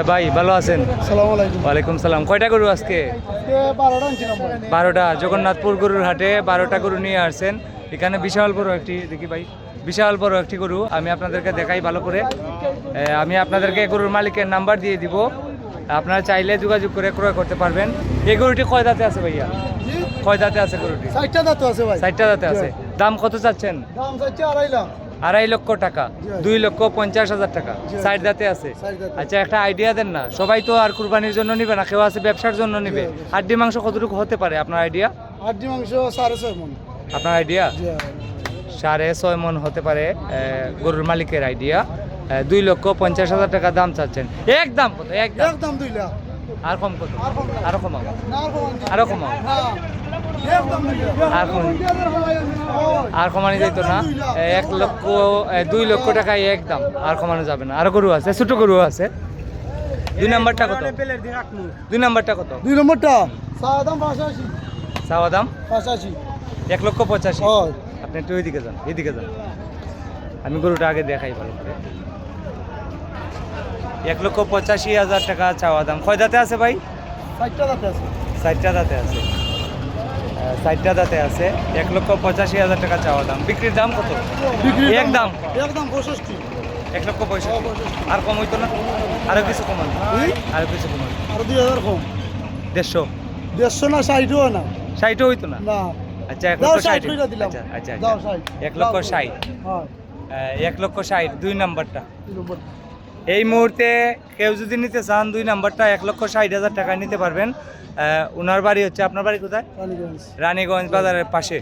ভাই ভালো আছেন? আসসালামু আলাইকুম। ওয়ালাইকুম সালাম। কয়টা গরু আজকে? 12টা আনছিলাম ভাই। 12টা। জগন্নাথপুর গরুর হাটে 12টা গরু নিয়ে আসছেন। এখানে বিশাল বড় একটি, দেখি ভাই, বিশাল বড় একটি গরু আমি আপনাদেরকে দেখাই ভালো করে। আমি আপনাদেরকে গরুর মালিকের নাম্বার দিয়ে দিব, আপনারা চাইলে যোগাযোগ করে ক্রয় করতে পারবেন। এই গরুটি কয় দাঁতে আছে ভাইয়া? কয় দাঁতে আছে গরুটি? 60টা দাঁত আছে ভাই। 60টা দাঁতে আছে। দাম কত চাচ্ছেন? দাম চাইছে 2.5 লাখ। 2.5 লক্ষ টাকা। 2,50,000 টাকা। 60 দাঁতে আছে। 60 দাঁতে। আচ্ছা, একটা আইডিয়া দেন না, সবাই তো আর কুরবানির জন্য নিবে না, কেউ আছে ব্যবসার জন্য নিবে। হাড্ডি মাংস কতটুকু হতে পারে আপনার আইডিয়া? হাড্ডি মাংস 6.5 মণ। আপনার আইডিয়া? 6.5 মণ হতে পারে। গরুর মালিকের আইডিয়া। 2,50,000 টাকা দাম চাচ্ছেন। একদম কত? একদম একদম 2 লাখ। আর কম কত? আরো কমাও, না আর কমান না। আরো কমাও। একদম 2 লাখ। আর কম, আর কমানো যাইতো না। 2 লক্ষ টাকায় একদম, আর কমানো যাবে না। আরো গরু আছে, ছোট গরু আছে। 2 নাম্বারটা কত? 2 নাম্বারটা কত? 2 নম্বরটা চাওয়া দাম 85। চাওয়া দাম 85। 1,85,000। হয়। আপনি একটু ওইদিকে যান, এইদিকে যান, আমি গরুটা আগে দেখাই ভালো করে। 1,85,000 টাকা চাওয়া দাম। কয় দাঁতে আছে ভাই? 60টা দাঁত আছে। 60টা দাঁতে আছে। 60টা দাঁতে আছে। 1,85,000 টাকা চাওয়া দাম। বিক্রির দাম কত? একদম একদম 65। 1,65,000। আর কম হইতো না? আরো কিছু কমান, আরো কিছু কমান। আর 2000 কম। 150। 150 না 60ও না। 60ও হইতো না? না। আচ্ছা, দাও 60 1,60,000 কইরা দিলাম। আচ্ছা আচ্ছা দাও আচ্ছা। 60। 1,60,000। হ্যাঁ। 1,60,000 2 নাম্বারটা। 2 নম্বর। এই মুহূর্তে কেউ যদি নিতে চান 2 নাম্বারটা 1,60,000 টাকায় নিতে পারবেন। ওনার বাড়ি হচ্ছে, আপনার বাড়ি কোথায়? রানীগঞ্জ। রানীগঞ্জ বাজারের পাশে।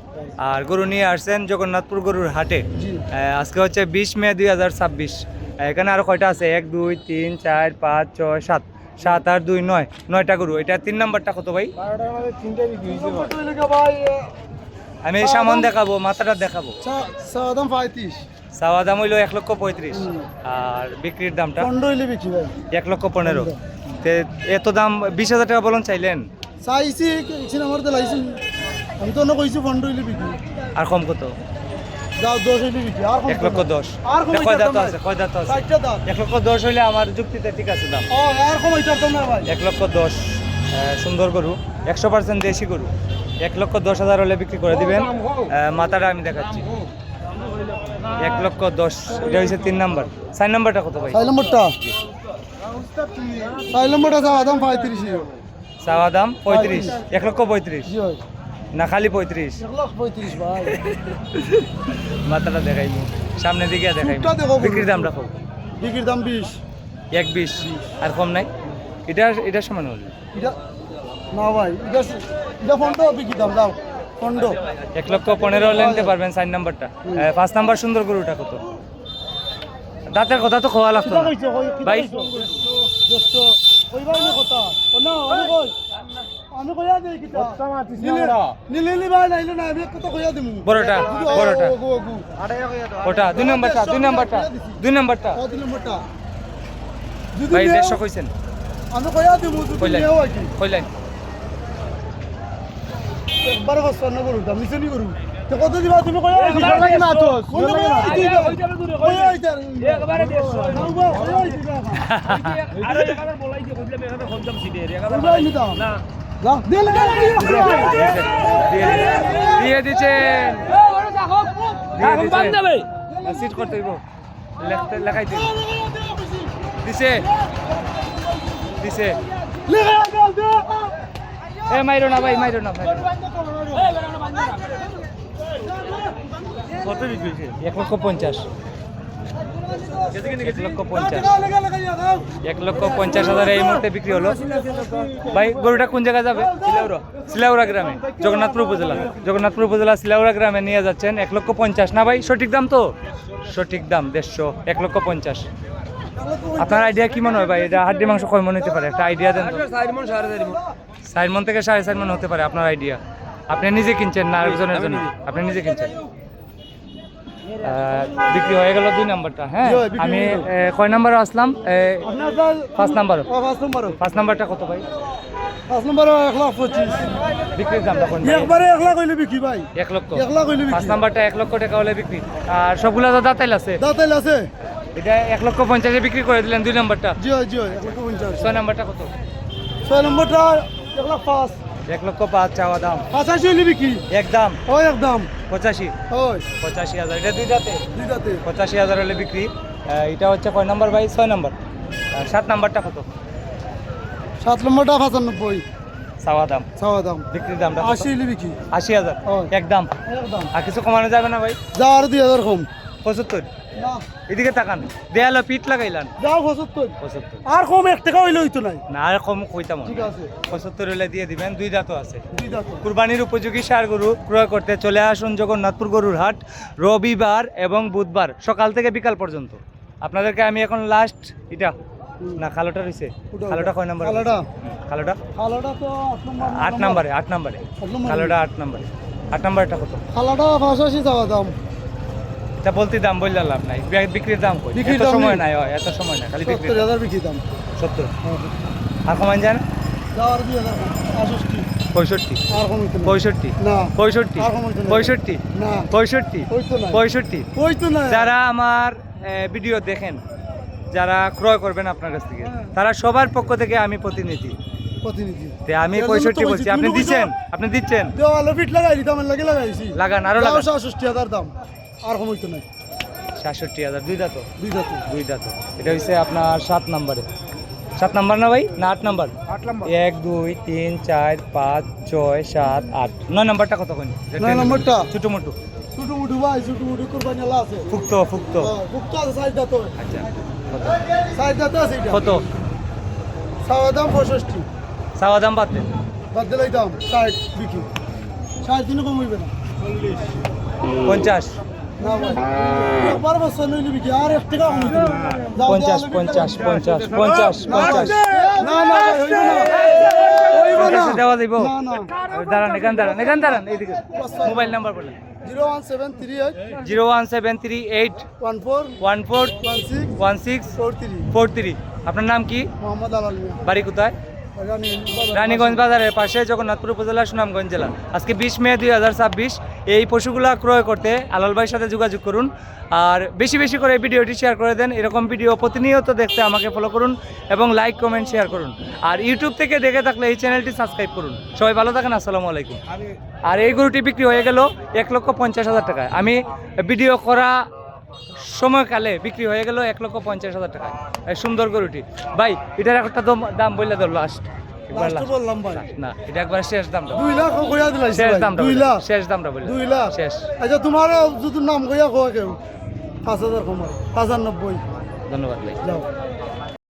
আর গরু নিয়ে আসছেন জগন্নাথপুর গরুর হাটে। জি। আজকে হচ্ছে 20 মে 2026। এখানে আরো কয়টা আছে? 1 2 3 4 5 6 7, 7 আর 2 9, 9টা গরু। এটা 3 নাম্বারটা কত ভাই? 12টার মধ্যে 3টা বিক্রি হইছে ভাই। আমি এই সামান দেখাবো, মাথাটা দেখাবো। চাওয়া দাম 35। চাওয়া দাম হইলো 1,35,000। আর বিক্রির দামটা 15 হইলে বিক্রি ভাই। 1,15,000। এত দাম 20,000 টাকা বলুন চাইলেন? চাইছি কিছু আমার তো লাইছি। আমি তো অন্য কইছি 15 হইলে বিক্রি। আর কম কত? যাও 10 হইলে বিক্রি। আর কম 1,10,000। আর কম কয় দাঁত আছে? কয় দাঁত আছে? 60টা দাঁত। 1,10,000 হইলে আমার যুক্তিতে ঠিক আছে দাম। ও আর কম হইতাম না ভাই। 1,10,000। সুন্দর গরু, 100% দেশি গরু। 1,10,000 হলে বিক্রি করে দিবেন। মাথাটা আমি দেখাচ্ছি। 1,10,000। এটা হচ্ছে 3 নাম্বার। 4 নাম্বারটা কত ভাই? 6 নম্বরটা। 6 নম্বরটা চাওয়া দাম 35। চাওয়া দাম 35। 1,35,000 জি ভাই। না খালি 35? 1,35 ভাই। মাথাটা দেখাইনি, সামনের দিকে দেখাই। চুপটা দেখো গরু। বিক্রির দামটা কম? বিক্রির দাম 20। 1,20। আর কম নাই? এটার সমান হল। এটা না ভাই, এটা ফন্ডো বিক্রি দাম দাও। ফন্ডো 1,15,000 হলে নিতে পারবেন। 4 নাম্বারটা। 5 নাম্বার সুন্দর গরুটা কত? দাঁতের কথা তো খোয়া লাগতো না ভাই। দোস্ত ওই ভাই না কথা ও না আমি কইয়া দেই কিটা নিলি ভাই নাইলো না আমি কত কইয়া দিমু বড়টা, বড়টা ওটা 2 নাম্বারটা। 2 নাম্বারটা। 2 নাম্বারটা 2 নম্বরটা ভাই 150 কইছেন? আমি কইয়া দিমু তুই কইলেন, নেও কি কইলেন। একবার বসছ না করু দাম নিছনি করু তো কত দিবা তুমি কইয়া দিবা লাগি না তো কইয়া আইতা একবারে 150 নাও কইয়া আইতা আরে এখানে বলাই দিয়ে কইলে এখানে খঞ্জাম সিডে এখানে কইয়া নিতা না যা দিল দিয়ে দিচ্ছেন, এখন বাদ দেবে সিট করতে হইব, লেখাই দিন। দিছে দিছে। এ মাইরো না ভাই, মাইরো না, মাইরো না। কত বিক্রি হয়েছে? 1,50,000। 1,50,000 এই মুহূর্তে বিক্রি হলো। ভাই গরুটা কোন জায়গায় যাবে? সিলাউড়া গ্রামে, জগন্নাথপুর উপজেলা। জগন্নাথপুর উপজেলা সিলাউড়া গ্রামে নিয়ে যাচ্ছেন। 1,50,000 না ভাই? সঠিক দাম তো? সঠিক দাম 150। 1,50,000। আপনার আইডিয়া কি মনে হয় ভাই? এটা হাড্ডি মাংস কয় মন হতে পারে? একটা আইডিয়া দেন তো। 4 মন থেকে 4.5 মন হতে পারে আপনার আইডিয়া। আপনি নিজে কিনছেন না আরেকজনের জন্য? আপনি নিজে কিনছেন। বিক্রি হয়ে গেল 2 নাম্বারটা। হ্যাঁ, আমি কয় নাম্বারে আসলাম? 5 নাম্বার। 5 নাম্বারটা কত ভাই? 5 নম্বর 1,25,000 বিক্রির দামটা কোন? একবারে 1 লাখ হইলে বিক্রি ভাই। 1 লক্ষ। 1 লাখ হইলে 5 বিক্রি। নাম্বারটা 1 লক্ষ টাকা হলে বিক্রি। আর সবগুলা তো দাঁতাইল আছে? দাঁতাইল আছে এটা 1,50,000 বিক্রি করে দিলেন 2 নম্বরটা। জি জি 1,50,000। 6 নম্বরটা কত? 6 নম্বরটা 1,05,000। 1,05,000 চাওয়া দাম, 85 হইলে বিক্রি। একদম ওই একদম 85। ওই 85,000 এটা দুইটাতে দুইটাতে 85,000 হলে বিক্রি। এটা হচ্ছে কয় নম্বর ভাই? 6 নম্বর। 7 নম্বরটা কত? 7 নম্বরটা 95 চাওয়া দাম, চাওয়া দাম। বিক্রির দামটা 80 হইলে বিক্রি। 80,000 হয়। একদম। একদম আর কিছু কমানো যাবে না ভাই? যাও আর 2,000 কম। 75। না এদিকে তাকান, দেয়ালো পিঠ লাগাইলান। যাও 75। 75 আর কম 1 টাকা হইলে হইতো নাই। না, আর কম কইতাম না। ঠিক আছে 75 হলে দিয়ে দিবেন। 2 দাঁতও আছে। দুইটাতে। কুরবানির উপযোগী ষাঁড় গরু ক্রয় করতে চলে আসুন জগন্নাথপুর গরুর হাট, রবিবার এবং বুধবার সকাল থেকে বিকাল পর্যন্ত। আপনাদেরকে আমি এখন লাস্ট এটা না খালোটা রইছে, ওটা, খালোটা কয় নম্বর? খালোটা? খালোটা খালাটা তো 8 নম্বর। 8 নম্বরে। 8 নম্বরে নম্বরে। খালোটা 8 নম্বরে। 8 নম্বরটা কত? খালাটা 85 চাওয়া দাম। তা বলতে দাম বললে লাভ নাই, বিক্রির দাম কই? বিক্রির এত দাম সময় নেই। নাই, হয় এত সময় নাই, খালি বিক্রির 70,000 বিক্রি দাম। 70। আর কমান যায় না? যাও আর 2,000 কম। 65। 65। আর কম হইতো না। 65। না 65। আর কম হইতো না। 65। না 65। হইতো না। 65। হইতো না। যারা আমার ভিডিও দেখেন, যারা ক্রয় করবেন আপনার কাছ থেকে, তারা সবার পক্ষ থেকে আমি প্রতিনিধি। প্রতিনিধি। তে আমি এর জন্য তো 65 বলছি, বলছি, আপনি তুমি দিচ্ছেন, বুঝো? আপনি দিচ্ছেন। দেওয়ালে ফিট লাগাই দিতাম, এর লাগে লাগাইছি। লাগান, আরো যাও লাগান। 66,000 দাম। আর কম হইতো না। 66,000 দুই দাঁত। দুইটাতে। দুই দাঁত। এটা হচ্ছে আপনার 7 নম্বরে। 7 নম্বর না ভাই? না 8 নম্বর? 8 নম্বর। 1 2 3 4 5 6 7 8 9 নম্বরটা কত কোন? 9 নম্বরটা? ছোট মোটো ছোট মুঠু ভাই, ছোট মুঠু কুরবানি আলা আছে। ফুক্ত ফুক্ত। ভুক্ত আছে সাইড দাতো। আচ্ছা কত? সাইড দাতো আছে এটা। কত চাওয়া দাম 65। চাওয়া দাম বাদ দেন। বাদ দিলাই দাম 60 বিক্রি। 60 কম হইবে না। 50। না ভাই। একবার বছর নইলে বিক্রি আর 1 টাকা কম হইতো না। যাও, 50 50 50 50 50। না না ভাই হইবে না। হইবে না। দেওয়া দিব। না না। দাঁড়ান, এখান দাঁড়ান এইদিকে। মোবাইল নাম্বার বলেন। 01738 01738 14 14 16 16 43 43। আপনার নাম কি? মোহাম্মদ আলাল মিয়া। বাড়ি কোথায়? রানীগঞ্জ বাজারের পাশে, জগন্নাথপুর উপজেলা, সুনামগঞ্জ জেলা। আজকে 20 মে 2026। এই পশুগুলা ক্রয় করতে আলাল ভাইয়ের সাথে যোগাযোগ করুন। আর বেশি বেশি করে ভিডিওটি শেয়ার করে দেন। এরকম ভিডিও প্রতিনিয়ত দেখতে আমাকে ফলো করুন এবং লাইক কমেন্ট শেয়ার করুন। আর ইউটিউব থেকে দেখে থাকলে এই চ্যানেলটি সাবস্ক্রাইব করুন। সবাই ভালো থাকেন, আসসালামু আলাইকুম। আর এই গরুটি বিক্রি হয়ে গেল 1,50,000 টাকায়। আমি ভিডিও করা সময়কালে বিক্রি হয়ে গেল 1,50,000 টাকায় এই সুন্দর গরুটি। ভাই এটার একটা দাম বললে ধর লাস্ট। লাস্ট বললাম ভাই। না, এটা একবার শেষ দামটা। 2 লাখ কইয়া দিলাইছি শেষ ভাই। দামটা 2 বলে। লাখ। শেষ দামটা বলে। 2 লাখ। শেষ। আচ্ছা তোমার যদি নাম কইয়া কয় কেউ 5,000 কমাই। 5,090 ধন্যবাদ ভাই। যাও।